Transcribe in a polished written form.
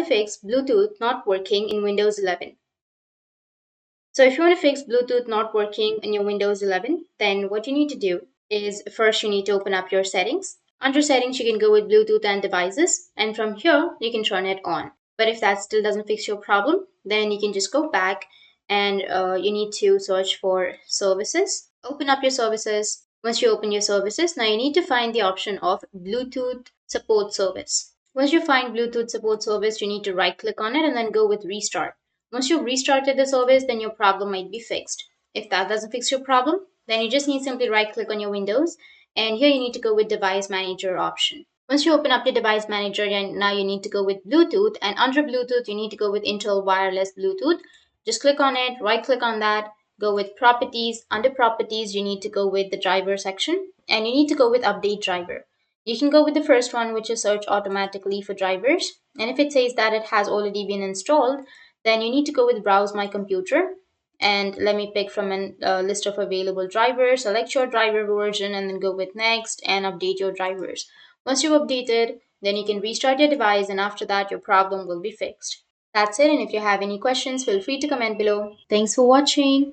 to fix Bluetooth not working in Windows 11. So if you want to fix Bluetooth not working in your Windows 11, then what you need to do is first you need to open up your settings. Under settings, you can go with Bluetooth and devices, and from here you can turn it on. But if that still doesn't fix your problem, then you can just go back and you need to search for services. Open up your services. Once you open your services, now you need to find the option of Bluetooth support service. Once you find Bluetooth support service, you need to right click on it and then go with restart. Once you've restarted the service, then your problem might be fixed. If that doesn't fix your problem, then you just need simply right click on your Windows, and here you need to go with device manager option. Once you open up the device manager, and now you need to go with Bluetooth, and under Bluetooth you need to go with Intel wireless Bluetooth. Just click on it, right click on that, go with properties. Under properties you need to go with the driver section, and you need to go with update driver. You can go with the first one, which is search automatically for drivers, and if it says that it has already been installed, then you need to go with browse my computer, and let me pick from a list of available drivers. Select your driver version and then go with next and update your drivers. Once you've updated, then you can restart your device, and after that your problem will be fixed. That's it, and if you have any questions, feel free to comment below. Thanks for watching.